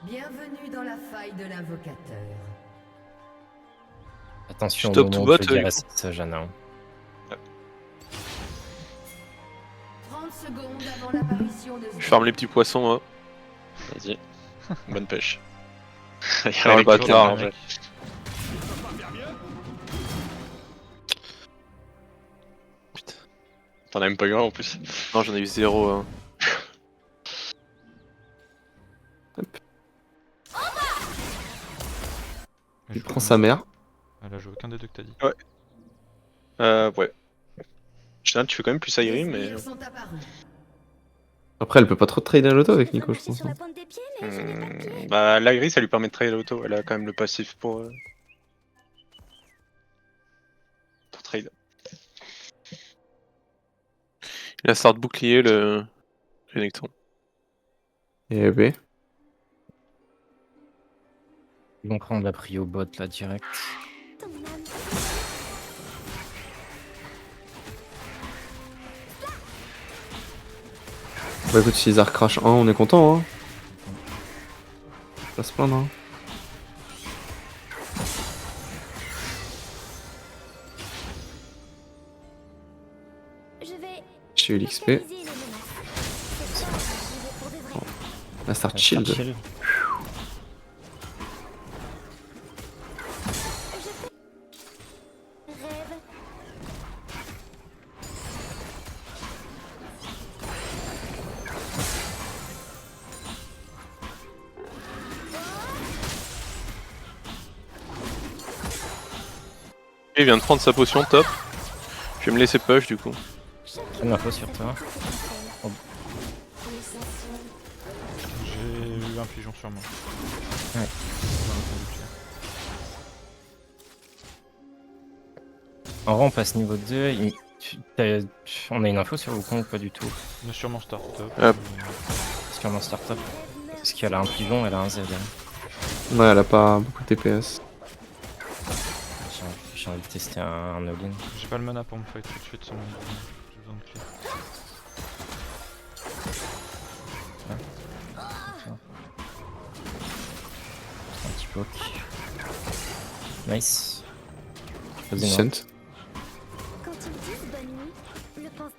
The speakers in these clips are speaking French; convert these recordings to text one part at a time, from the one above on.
Bienvenue dans la faille de l'invocateur. Attention au Stop moment to où bot, tu dirais ça, Jeannin. 30 secondes avant l'apparition de Je ferme les petits poissons, moi. Vas-y. Bonne pêche. Ah, le bâtard. mec. Putain. T'en as même pas eu un en plus. Non, j'en ai eu 0. Hein. Il prend sa mère. Elle a joué aucun des deux que t'as dit. Ouais. Général, tu fais quand même plus Airi, mais. sont apparus. Après, elle peut pas trop trader l'auto avec Nico, je pense. Bah, l'Airi, ça lui permet de trade l'auto. Elle a quand même le passif pour trade. Il a start bouclier, le Renekton. Et B. Ils vont prendre la prio bot là direct. Bah écoute, si Zar crash 1, on est content, hein. Pas se plaindre, hein. J'ai eu l'XP. La start shield. Chill. Il vient de prendre sa potion, top. Je vais me laisser push du coup. J'ai une info sur toi. J'ai eu un pigeon sur moi. Ouais. En vrai, on passe niveau 2. On a une info sur Wukong ou pas du tout? On est sur mon start-up. Parce qu'on est en start-up. Parce qu'elle a un pigeon, elle a un Z. Ouais, elle a pas beaucoup de TPS. J'ai envie de tester un all-in. J'ai pas le mana pour me fight tout de suite sans j'ai besoin de clé. Un petit poke. Nice. Vas-y, non. Decent.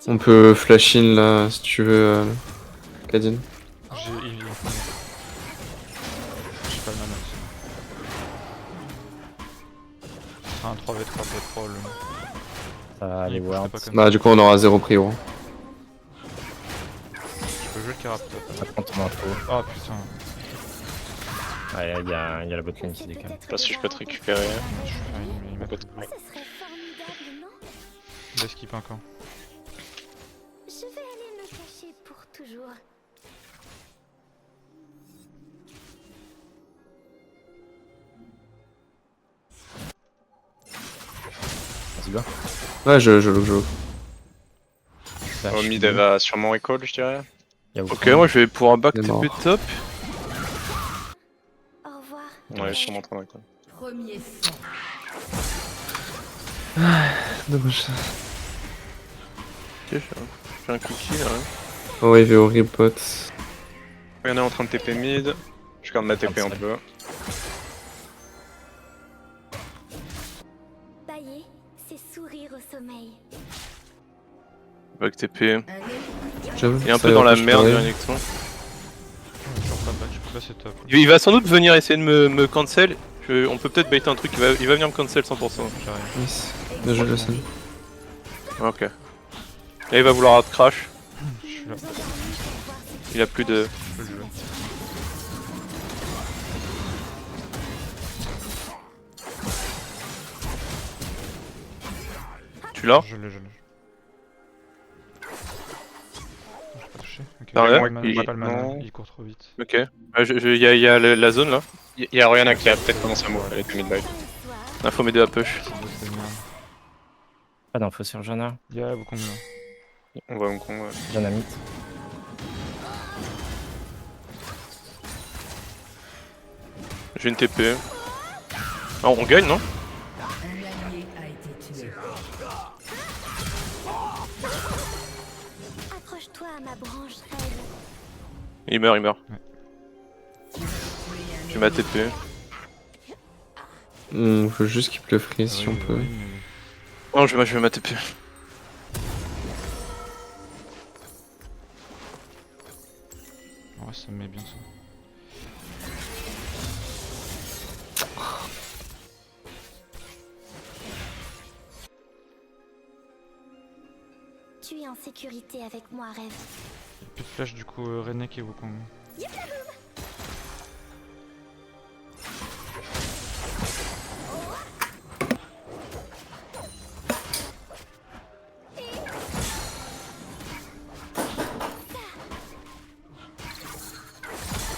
On peut flash in là si tu veux, Kadin. J'ai pas le mana sinon. Ce sera un 3v3 probablement. Ça va aller Il voir. serait pas comme Bah du coup on aura 0 prio. ça. Je peux jouer le Caraptop. Ça prend ton info. Oh putain. Ouais, il y a la botlane qui décale. Je sais pas si je peux te récupérer. Il m'a pas Il a skip un camp. Je vais aller me cacher pour toujours. Vas-y, go. Ouais, je look. Flash, Au mid, elle va sûrement recall, je dirais. y a Ok, Wukong. moi je vais pouvoir back Il est mort. TP top. Au revoir. Ouais, je suis sûrement en train de recall. Premier sang. Dommage. Ok, j'ai un cookie là. Hein. Oh ouais, il est horrible pote. Il y en a en train de TP mid. Je garde ma TP un peu. Bailler, c'est sourire au sommeil. Back TP. Un ennemi J'avoue. Il est un ça peu va dans la pas merde, chuter. le Renekton. Toujours pas back, je peux passer top. Il va sans doute venir essayer de me cancel. On peut peut-être baiter un truc, il va venir me cancel 100%. J'arrive. Nice. Bien joué, Jason. Ok. Là il va vouloir hard crash. Je suis là. Il a plus de... Je peux le jouer. Tu l'as? Je l'ai. J'ai pas touché. Ok. Ah ouais, Pas le mana, il- pas le mana, non. il court trop vite. Ok. Il y a la zone là. Il y a Oriana qui a peut-être commencé à mourir, elle était mid-life. Il faut m'aider à push. C'est de merde. Pas d'info sur Jana. Il y a Wukong là. On va Hong Kong, ouais. Jana mid. J'ai une TP. Ah, on gagne non? Un allié a été tué. Accroche-toi à ma branche rêve. Il meurt. Je vais ma TP. On veut juste keep le freeze si on peut. mais... Oh, je vais ma TP. Ouais, ça me met bien ça. Tu es en sécurité avec moi, Rêve. Plus de flash du coup, Renek et Wukong.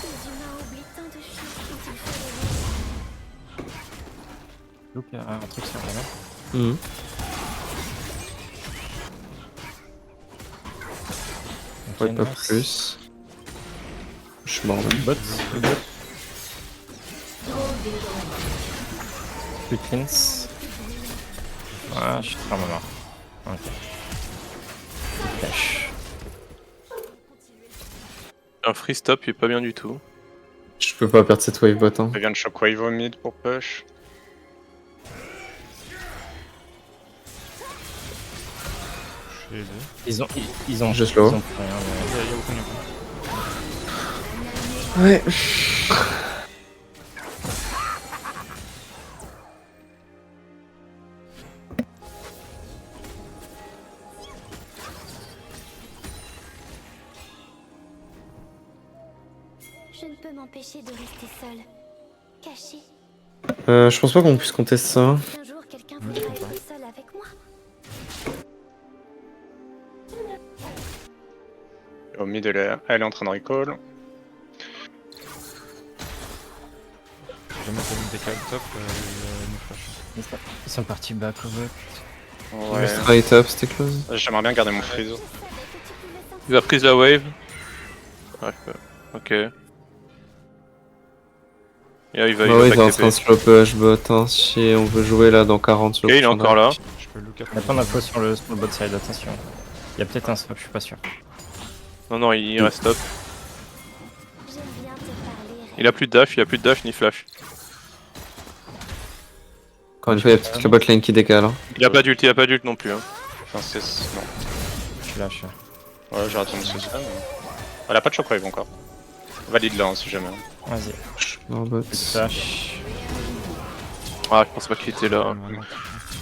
Les humains oublient tant de choses quand il faut les Look, un truc sur là. Mhm. Ok, Ouais, pas nice. plus. Je suis mort là. Bot, le bot. Plus de cleanse. Ah, je suis vraiment mort. Ok. Flash. Un free stop, il est pas bien du tout. Je peux pas perdre cette wave bot. Hein. Ça vient de shockwave au mid pour push. Je suis aidé. Ils ont Juste low. ils ont plus rien, mais- Y'a Wukong, Wukong. Ouais. Je ne peux m'empêcher de rester seule. Cachée. Je pense pas qu'on puisse contester ça. Un jour, quelqu'un voudra être seul avec moi. Au mid, elle est en train de recall. Je vais mettre une décale top, me flash. Ils sont partis back au bot. Ouais. Straight up, c'était close. J'aimerais bien garder mon freeze. Je savais que tu pouvais t'en Il a pris la wave. Ouais, ok. Et là, il va Bah ouais, back t'es en TP. train de slow push bot. Hein, si on veut jouer là dans 40 sur Ok, le il est prochain encore là. Je peux look at Attends, on a pause sur le bot side, attention. Il y a peut-être un swap, je suis pas sûr. Non, non, il reste top. J'aime bien te parler, Rêve. Il a plus de dash ni flash. Encore une fois, il y a peut-être la bot lane qui décale. Hein. Il a pas d'ult non plus. Hein. Enfin, c'est. Non. Je lâche. Ouais, j'ai raté mon suicide. Mais... Elle a pas de shockwave encore. Valide là, hein, si jamais. Vas-y. Non, bot. Flash. Ah, je pense pas qu'il était là.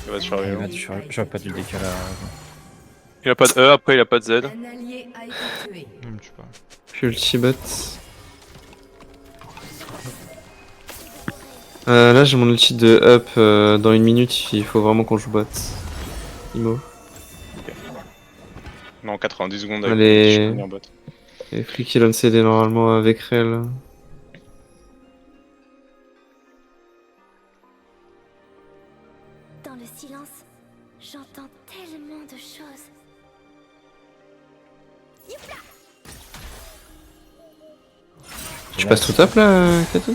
Il va se Ah, survivre. j'aurais pas dû décaler. Il a pas de E, après il a pas de Z. Un allié a été tué. Ne me tue pas. Puis ulti bot. Là, j'ai mon ulti de up dans une minute. Il faut vraiment qu'on joue bot. Imo. Non, 90 secondes Allez. je peux venir bot. Et Free kill on CD normalement avec Rel. Dans le silence, j'entends tellement de choses. Tu passes tout up là, Kato?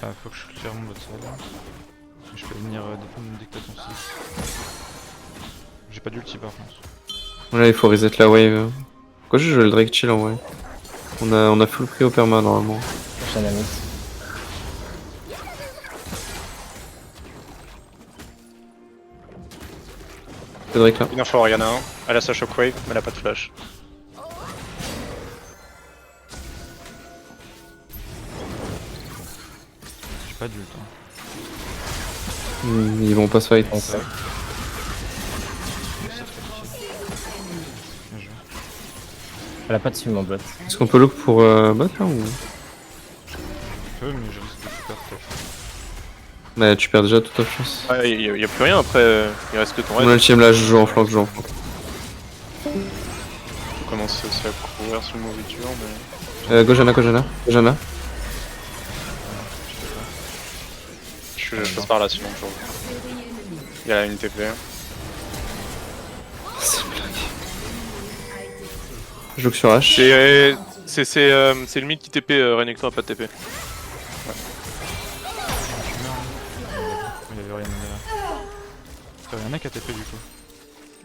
Ah, faut que je clear mon bot side. Je peux venir défendre dès que t'as ton 6. J'ai pas d'ulti par contre. Là, il faut reset la wave. Pourquoi je joue le Drake chill en vrai? On a full pris au perma normalement. Prochaine amie. Le Drake là. Une info Oriana, elle a sa shockwave, mais elle a pas de flash. J'ai pas d'ult. Hein. Ils vont pas se fight. Donc, Bien joué. elle a pas de sumo bot. Est-ce qu'on peut look pour bot là ou? Je peux, mais je risque de tout perdre top. Bah, tu perds déjà toute ta chance. Ouais, y a plus rien après, il reste que ton Mon reste. ultime là, je joue en flanc, je joue en flanc. On peut commencer aussi à courir sur le mauvais dur, mais. Gojana. Je passe par là sinon, je Il y a une TP. C'est une blague. Je joue que sur H. C'est le mid qui TP, Renekton a pas de TP. Il y avait rien derrière. T'as rien qui a TP du coup.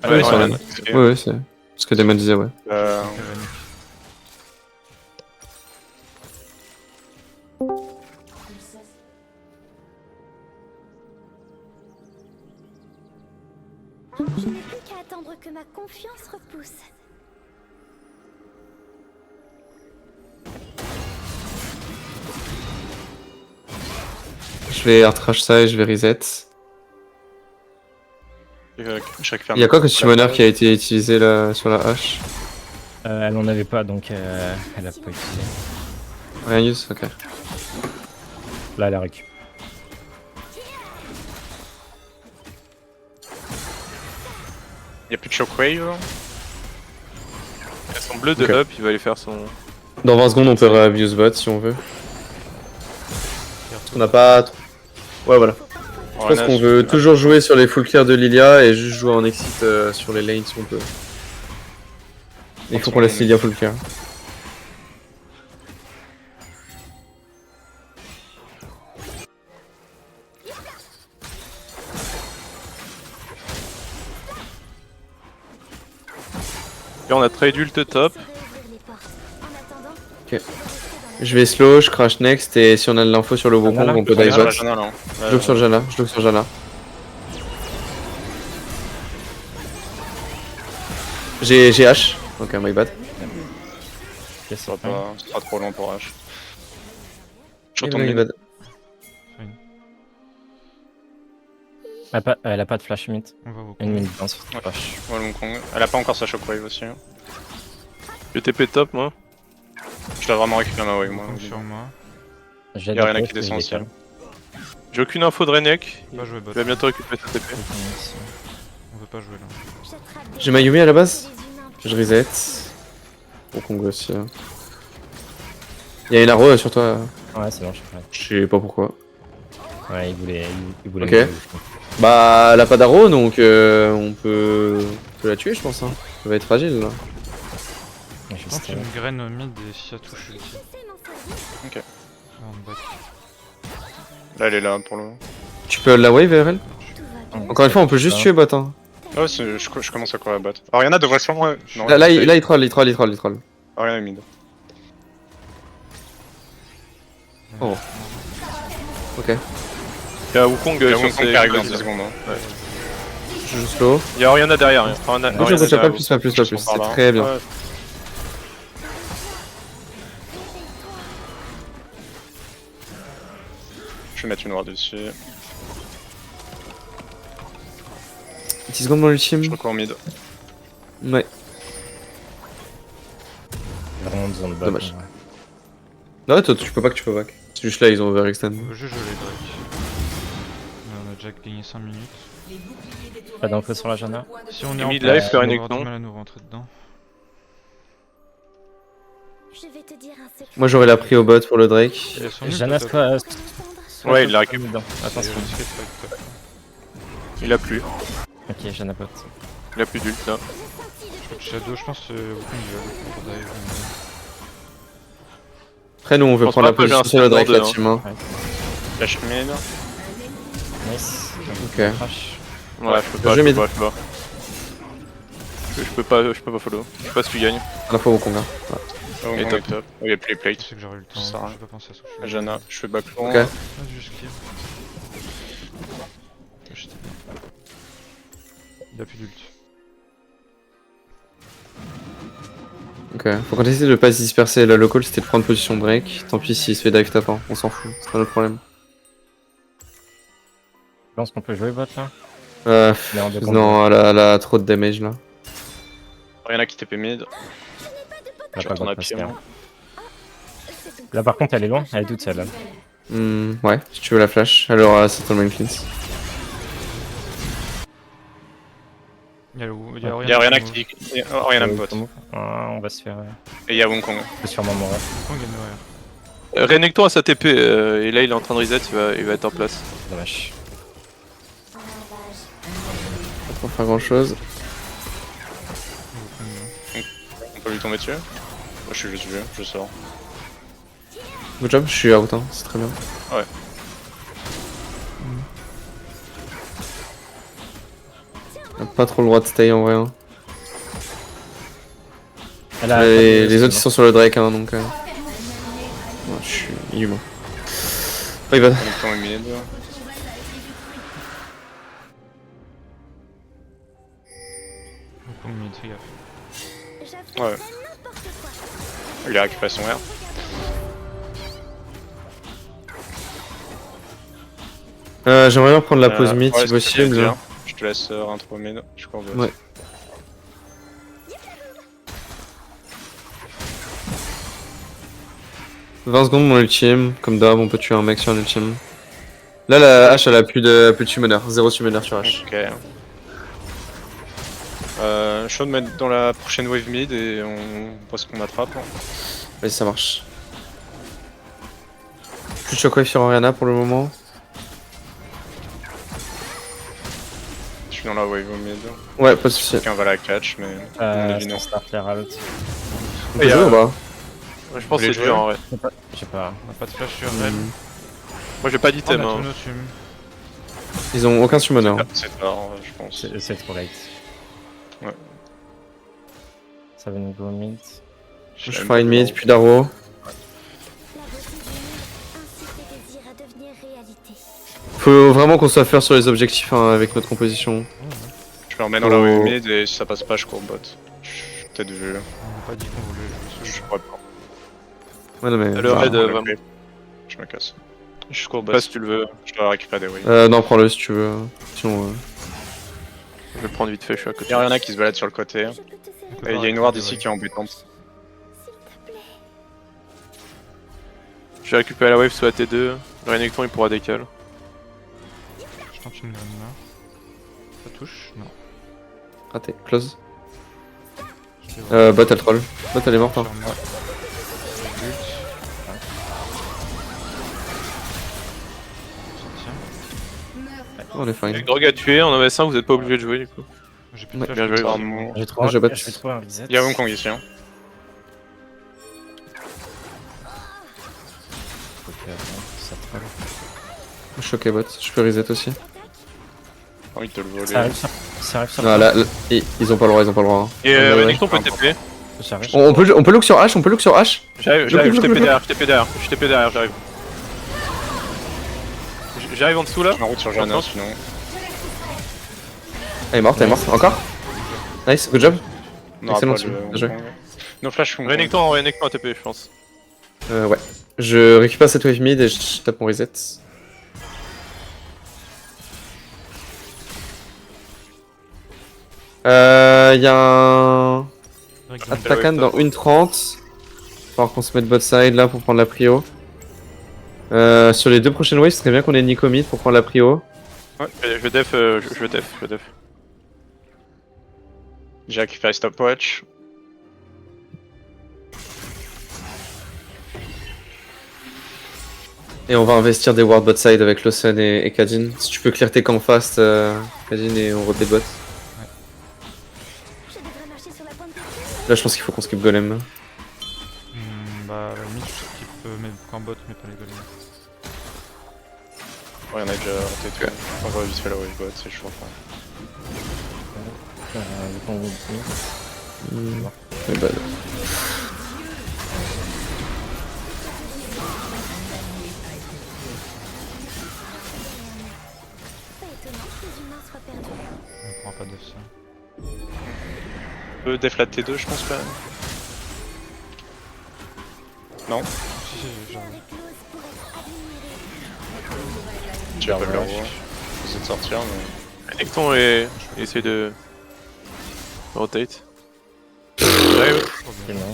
Ouais, Ouais, sur Oriana, Rennes. TP. Ouais, c'est ce que Damon disait, ouais. Euh, Ok, Renek. l'ombre que ma confiance repousse. Je vais artrache ça et je vais reset. Je récupère Il y a quoi que la summoner base. qui a été utilisé là sur la hache? Elle en avait pas, donc elle a pas utilisé. Rien use, ok. Là, elle a récup. Il y a plus de shockwave. Il a son bleu de Ok. up, il va aller faire son. Dans 20 secondes, on peut re-abuse bot si on veut. Parce qu'on n'a pas trop. Ouais, voilà. Je pense qu'on veut toujours jouer sur les full clear de Lilia et juste jouer en exit sur les lanes si on peut. Il faut qu'on laisse Lilia full clear. Là, on a trade ult top. Saurais ouvrir les portes. En attendant, Ok. Je vais slow, je crash next et si on a de l'info sur le Wukong, là, on peut on dive a bot. Je look sur Jana, je look sur Jana. J'ai H. Ok, my bad. Ok, Ce sera trop long pour H. Je My retourne mid. bad. Elle a pas de flash mid. On va au Une minute 20 sur Ouais. flash. Ouais, le Wukong. Elle a pas encore sa shockwave aussi. hein. Je TP top, moi. Je dois vraiment récupérer ma wave moi. Wukong sur moi. J'ai Y'a rien la qui tête, descend il au ciel. décale. J'ai aucune info de Renek. On va jouer bot. Il va bientôt récupérer sa TP. On veut pas jouer là. j'attrape des J'ai ma Yumi à la base. les humains Je reset. Wukong aussi. Y'a une arrow sur toi. Ouais, c'est bon, je suis prêt. Je sais pas pourquoi. Ouais, il voulait Ok. me jouer. Bah, elle a pas d'arrow donc on peut la tuer, je pense. Hein. Ça va être fragile là. Je Je pense qu'il y a une graine mid et si ça touche ulti. Ok. Là, on back. Là, elle est là pour le. Tu peux la wave RL? Tout va bien. Encore une fois, on peut juste tuer bot. Hein. Ouais, je commence à courir à battre. Ariana devrait sûrement. Non, Là, il troll, il troll. Ariana est mid. Oh. Ok. Il y a Wukong Il y a sur Wukong ses. qui arrive dans 10 secondes. hein. Je joue slow. Il y a Oriana derrière. Hein. Oriana- Moi, je Oriana ne pas derrière plus, pas plus, pas plus. Par C'est là. très bien. Ouais. Je vais mettre une ward dessus. 10 secondes mon ultime. Je recours mid. Ouais. Vraiment besoin de back. Dommage. Ouais. Non, toi, tu peux pas. C'est juste là, ils ont overextend. On veut juste jouer les Drake. On a déjà gagné 5 minutes. Pas d'infos sur la Jana. Si on est Et en mid place, life, on va Renek, avoir du non mal à nous rentrer dedans. Je vais te dire un secret. Moi, j'aurais la prio bot pour le Drake. Il y a son ult, Jana top. soit. Ouais, il l'a récupéré. dedans. Attention. Et le skate fight top. Il a plus. Ok, Jana pot. Il a plus d'ult là. Je crois que Shadow, je pense que Wukong il va aller pour dive. Après, nous, on veut pense prendre la pas que j'ai position un sur le Drake, stand la de, team. Hein. Flash mid. Nice. Ok. Crash. Ouais, je peux pas, jeu je peux mid. pas, je peux pas. Je peux pas follow. Je sais pas si tu gagnes. À la fois Wukong. Hein. Oh, Et Wukong top. est top. Oh, il y a plus les Je plates. sais que j'aurais eu le temps, Ça sert à j'ai rien. pas pensé à ça. Jana, je fais back long. Ok. Vas-y, juste kill. Il a plus d'ult. Ok. Faut qu'on essaie de pas se disperser. La local, c'était de prendre position Drake. Tant pis s'il se fait dive tapant. On s'en fout. C'est pas notre problème. Je pense qu'on peut jouer bot là. Mais en deux contre Non, elle a trop de damage là. Ariana qui TP mid. Elle a Je pas le retourne droit à de pied. passer. moi. Là par contre elle est loin, elle est toute seule. Ouais, si tu veux la flash, elle aura settlement cleanse. Il y a Il y a Ariana qui. Ariana bot. On va se faire. Et il y a Wukong. On peut sûrement mourir. Wukong est mort. Renekton a sa TP et là il est en train de reset, il va être en place. Dommage. Pas trop faire grand chose. On peut lui tomber dessus. Moi je suis juste vieux, je sors. Good job, je suis out, hein. C'est très bien. Ouais. On a pas trop le droit de stay en vrai. Hein. Elle a Les autres ils sont sur le Drake, hein, donc. Ouais, je suis inhumain. Oh, il va. Wukong est mid. Wukong mid, fais gaffe. J'affronterai Ouais. n'importe quoi. Il a récupéré son R. J'aimerais bien prendre la pause mid ouais, si c'est ce que j'allais possible. dire. Je te laisse intro mid, je cours bot. Ouais. « 20 secondes mon ultime, comme d'hab on peut tuer un mec sur un ultime. Là la H elle a plus de summoner, 0 summoner sur H. Ok. Chaud de mettre dans la prochaine wave mid et on voit ce qu'on attrape. Hein. Vas-y ça marche. Plus de shockwave sur Oriana pour le moment. Je suis dans la wave mid. Ouais pas de soucis. Quelqu'un va la catch, mais on est Je vino. pense start les alt. On peut jouer ou pas? Ouais, je pense Vous que c'est voulez dur en vrai. Je sais pas. On a pas de flash sur elle. Moi j'ai pas Oh, d'item. on a Hein. tous nos sum. Ils ont aucun summoner. C'est tard, je pense. C'est trop late. Ouais. Ça va nous go mid. Je ferai une mid puis Darrow. La beauté du monde incite les désirs à devenir réalité. Faut vraiment qu'on soit faire sur les objectifs hein, avec notre composition. Je le remets dans la wave mid et si ça passe pas, je cours bot. Je suis peut-être vu. On n'a pas dit qu'on voulait jouer ce Je jeu. crois pas. Ouais non mais... Le raid Ouais, va. ok. Je me casse. Je cours bot. Pas si tu le veux. Je dois récupérer des waves. Non prends-le si tu veux. Sinon... Je vais le prendre vite fait, je suis à côté. Il y a rien qui se balade sur le côté. Je peux te serrer Et il y a une ward ici qui est embêtante. s'il te plaît. Je vais récupérer la wave sous la T2. Le Renekton il pourra décaler. Je tente une vanne là. Ça touche? Non. Raté, close. Je vais voir. Bot elle troll. Bot elle est morte hein. Sur moi. Ult. Sortir. On est fine. Avec Grog à tuer, en avait 5, vous êtes pas obligé de jouer du coup. J'ai plus de Ouais. flash. Bien joué, sur vraiment. moi. J'ai trop je bot. je vais trop un reset. Il y a Wukong ici. Hein. Ok, attends, ça troll. Choqué bot, je peux reset aussi. J'ai envie de te le voler. Ça arrive sur Non là, ils ont pas le droit, ils ont pas le droit. Hein. Et Ouais, Renekton peut TP. Ça arrive. On peut look sur H, on peut look sur H. J'arrive, je TP derrière, je TP derrière, j'arrive. J'arrive en dessous là. Je suis en route sur Johanna sinon. Elle est morte, elle est morte. Encore. Nice, good job. Non, Excellent pas team, le- bien joué. No flash Wukong. Renekton à TP, je pense. Ouais. Je récupère cette wave mid et je tape mon reset. Y'a un Attacan dans une 30. Faut qu'on se mette bot side là pour prendre la prio. Sur les deux prochaines waves, ce serait bien qu'on ait Nico mid pour prendre la prio. Ouais, je vais def, je vais def. J'ai récupéré stopwatch. Et on va investir des wards bot side avec Lawson et Kadin. Si tu peux clear tes camps fast, Kadin, et on rotate bot. Je devrais marcher sur la pointe des pieds. Là, je pense qu'il faut qu'on skip golem. Bah, à la limite, je skip mes camps bot, mais pas les golems. Ouais, y'en a déjà roté tout. On va vite fait la wave bot, c'est chaud. Mais bad. Pas étonnant que les humains soient perdus. On prend pas de ça. On peut def la T2, je pense quand même. Non, Si, j'arrive. Leur éclose pour être admirée. tu vas le roi. J'essaie de sortir, mais. Renekton et essaye de rotate. J'arrive.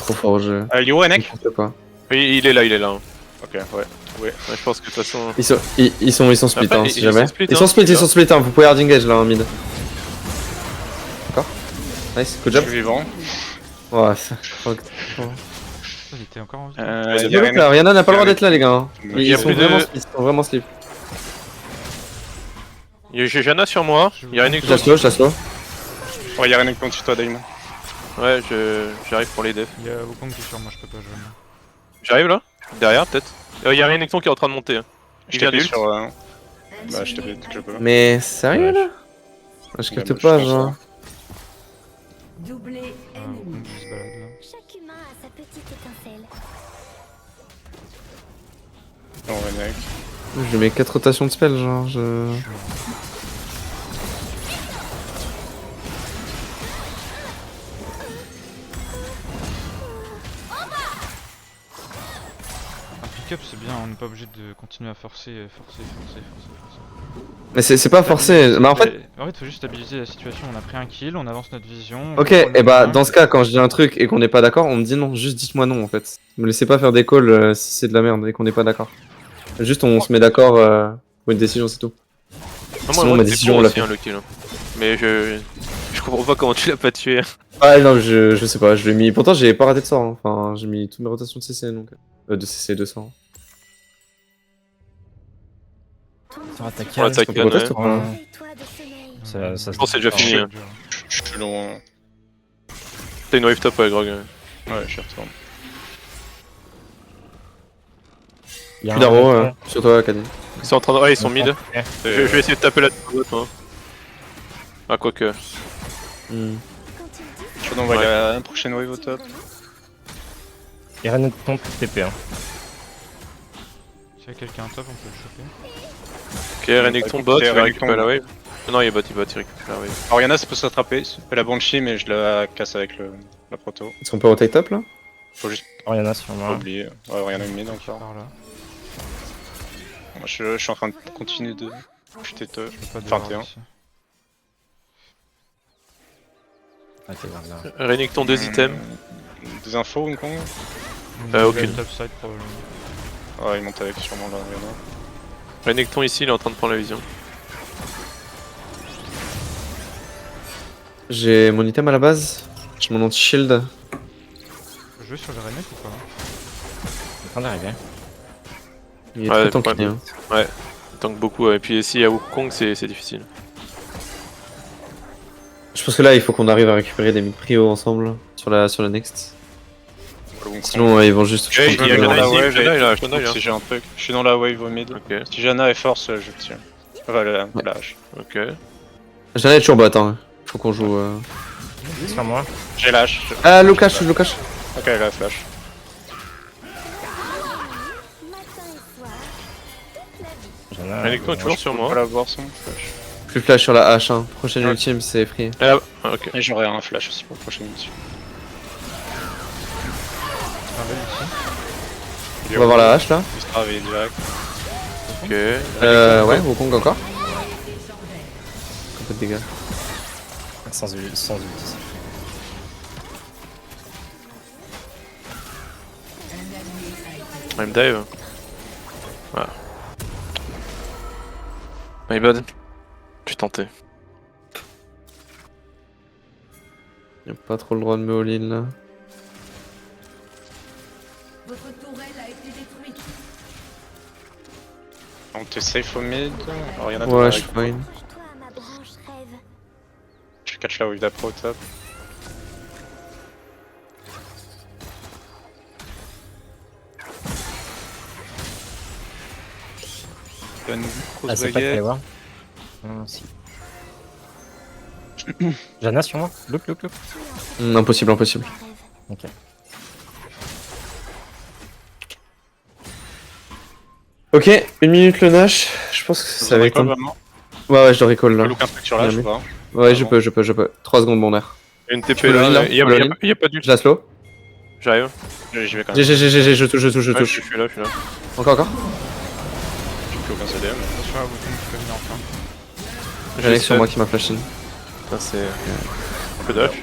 Trop fort au jeu. Il est où, Enek? N'importe quoi. Oui, il est là. Hein. Ok, ouais. Ouais, je pense que de toute façon. Ils sont split, Après, hein, ils si sont jamais. split, Ils hein, sont split, c'est ils sont split, hein. Vous pouvez hard engage là en mid. D'accord. Nice, good Je job. suis vivant. Ouais, ça. Il était encore en vie. Il y a Enek. Rihanna n'a pas le droit d'être là, les gars. hein. Il y a Ils sont plus de- vraiment split, ils sont vraiment slip. J'ai Jana sur moi, il y a Je Renekton. la slow, je la slow. Ouais, il y a Enek contre toi, Daimon. Ouais, j'arrive pour les defs. Il y a Wukong qui est sur moi, je peux pas jouer. moi. J'arrive là. Derrière, peut-être. Il y a Renekton qui est en train de monter. Je Il vient t'ai d'ult. sur. Bah, je t'ai fait dès que je peux. Mais sérieux là? Je capte pas, genre. Doublé Ah, ennemi. Wukong qui se balade là. Chaque humain a sa petite étincelle. Non, Enek. Je mets 4 rotations de spell, genre. pick up c'est bien, on n'est pas obligé de continuer à forcer. Mais c'est pas forcé. Mais en fait, faut juste stabiliser la situation. On a pris un kill, on avance notre vision. ok, et bah dans ce cas, quand je dis un truc et qu'on n'est pas d'accord, on me dit non, juste dites-moi non en fait. Me laissez pas faire des calls si c'est de la merde et qu'on n'est pas d'accord. Juste on se met d'accord pour une décision, c'est tout. Non, Sinon, moi, ma c'est décision, pour on l'a aussi, fait. hein, le kill. Hein. Mais je comprends pas comment tu l'as pas tué. Ah non, je sais pas, je l'ai mis. Pourtant, j'ai pas raté de sort. Hein. Enfin, j'ai mis toutes mes rotations de CC donc. De CC 200. Sur attaquer, Pour l'attaque, On proteste ou pas Réveille-toi de sommeil. ça Je pense que c'est déjà fini. Hein. Je suis loin. T'as une wave top, ouais, Grog. Ouais, j'y retourne. Il y a Plus un d'arrow bouton. sur toi, Acadie. Ils sont en train de. Ouais, ils sont mid. Ok. Je vais essayer de taper la droite, moi. Ah, quoique. Hmm. Quand il dit Je vais envoyer la prochaine wave au top. Il y a rien de ton TP. Hein. S'il y a quelqu'un top, on peut le choper. Ok, Renekton bot, il va récupérer Renekton. la wave. Non, il est bot, il récupérer la wave. Alors Yana, ça peut s'attraper. Ça fait la Banshee, mais je la casse avec la proto. Est-ce qu'on peut rotate top là? Faut juste Oriana sur pas moi. oublier. Ouais, Oriana est mid encore. Par là. Moi, je suis en train de continuer de puter te. Je peux pas de 21. ici. Ah, t'es vers là. Renekton 2 items. Des infos, Hong Kong? Aucune. Top side probablement. Ouais, il monte avec sûrement là, Yana. Renekton ici, il est en train de prendre la vision. J'ai mon item à la base. J'ai mon anti-shield. On peut jouer sur le Renek ou pas? Il est en train d'arriver. Il est Ouais, très tanky. ouais. Hein. Il tank beaucoup, et puis s'il y a Wukong, c'est difficile. Je pense que là, il faut qu'on arrive à récupérer des mid-prio ensemble sur la next. Le Hong Kong. Sinon, ils vont juste. Ok, il y a Je suis dans Jana la ici, wave, Jana, il a et Jana, il a. si j'ai un truc. Je suis dans la wave au mid. Ok, Si Jana est force, je tire. Enfin, la hache. ok. J'allais toujours bot, hein. Faut qu'on joue. Sur moi. J'ai l'hache. Ah, Lukash, Lukash. Ok, la flash. matin et soir, toute la vie. Jana, Renekton est toujours sur On moi. va la voir son flash. Plus flash sur la hache, hein. Prochaine Ouais. ultime, c'est free. Ah, ok. Et j'aurai un flash aussi pour la prochaine mission. Un bel ici. On va voir la hache là. Il sera réveillé direct. Ok. Ouais, Wukong encore. Un peu de dégâts. Sans ulti. Même dive. Voilà. My bad. Je suis tenté. Y'a pas trop le droit de me all-in là. Votre tourelle a été détruite. On te safe au mid. Alors y'en a Ouais, deux je suis fine. Accroche-toi à ma branche rêve. Je catch la wave d'après au top. Bonne grosse Ah, c'est pas qu'il baguette. allait voir. Non, si. Jana sur moi. Look. Impossible, impossible. Ma rêve. Ok. Ok, 1 minute le Nash. Je pense que ça va être. vraiment. Ouais, je le recall Je là. peux look un truc sur l'âge ou pas? Ouais, je peux. 3 secondes, bon air. Il y a une TP peux le là, win, là il y a pas Je d'ulti. la slow. J'arrive. J'y vais quand même. GG, je touche. Ouais, je suis là. Encore. J'ai plus aucun CDM. Attention à Wukong qui peut venir en fin. J'ai un mec sur moi qui m'a flash in. Putain, c'est. Un peu dash.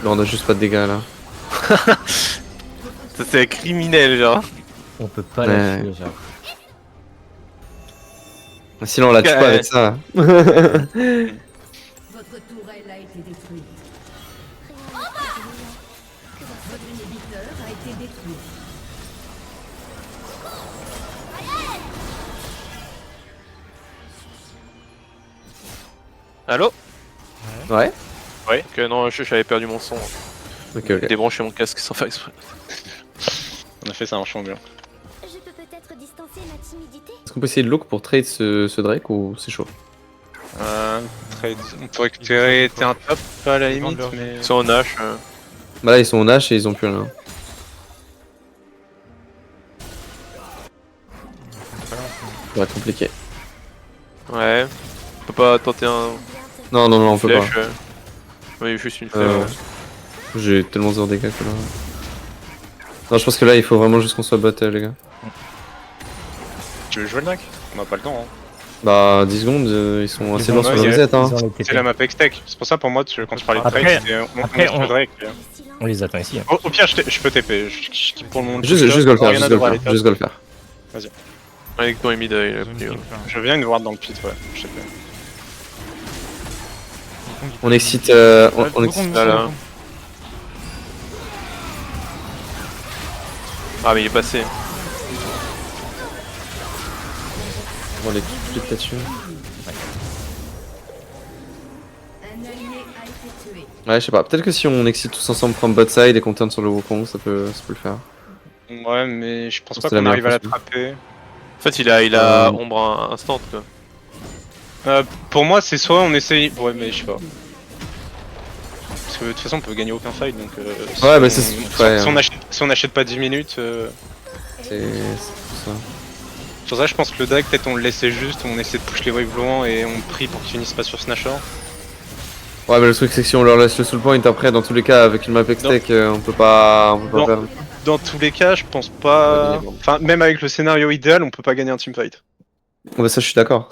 Non, on a juste pas de dégâts là. Ça, c'est criminel, genre. On peut pas Ouais. la tuer, genre. Sinon, on la tue Ouais. pas avec ça là. Votre tourelle a été détruite. Votre inhibiteur a été détruit. Allô? Ouais. Ok, non, j'avais perdu mon son. Ok, J'ai ok. débranché mon casque sans faire exprès. On a fait ça, marchant bien. Je peux peut-être distancer ma timidité. Est-ce qu'on peut essayer de look pour trade ce Drake ou c'est chaud? On pourrait récupérer un top à la limite, Vendre mais. Ils sont en Nash. Bah là, ils sont en Nash et ils ont plus rien. Ça va être compliqué. Ouais. On peut pas tenter un Non, on peut pas. flash. Oui, juste une flèche. J'ai tellement zéro dégâts que là. Non, je pense que là, il faut vraiment juste qu'on soit bot, les gars. Tu veux jouer le deck? On a pas le temps. Hein. Bah, 10 secondes, ils sont assez ont- loin sur ouais, la il y a- reset, hein. Ils ont les C'est la TP. map X-Tech. C'est pour ça pour moi, quand tu parlais de Après- trade, c'était on après, on Drake. On les attend ici. Hein. Au pire, je peux TP. Je quitte pour le monde. Juste go le faire, juste go le faire, juste go le faire. Avec dans les mid, il a Zone pris. kick, là. Je viens une ward dans le pit, ouais. Je sais pas. Wukong, il On peut- excite, on Wukong, excite. Wukong, là, là. Wukong. Ah, mais il est passé. On les clips là-dessus. Un allié a été tué. Ouais, je sais pas. Peut-être que si on excite tous ensemble from bot side et qu'on turn sur le Wukong, ça peut le faire. Ouais, mais je pense pas C'est la qu'on arrive à meilleure façon. l'attraper. En fait, il a ombre instant quoi. Pour moi, c'est soit on essaye. Ouais, mais je sais pas. Parce que de toute façon, on peut gagner aucun fight donc. Ouais, mais si c'est- on- ouais, si hein. si on achète pas 10 minutes. C'est tout ça. Sur ça, je pense que le deck, peut-être on le laissait juste, on essaie de push les waves loin et on prie pour qu'ils finissent pas sur Snatcher. Ouais, mais le truc, c'est que si on leur laisse le soul point, après, dans tous les cas, avec une map X-Tech, on peut pas Non. perdre. Dans tous les cas, je pense pas. Ouais, Enfin, même avec le scénario idéal, on peut pas gagner un teamfight. Ouais, bah ça, je suis d'accord.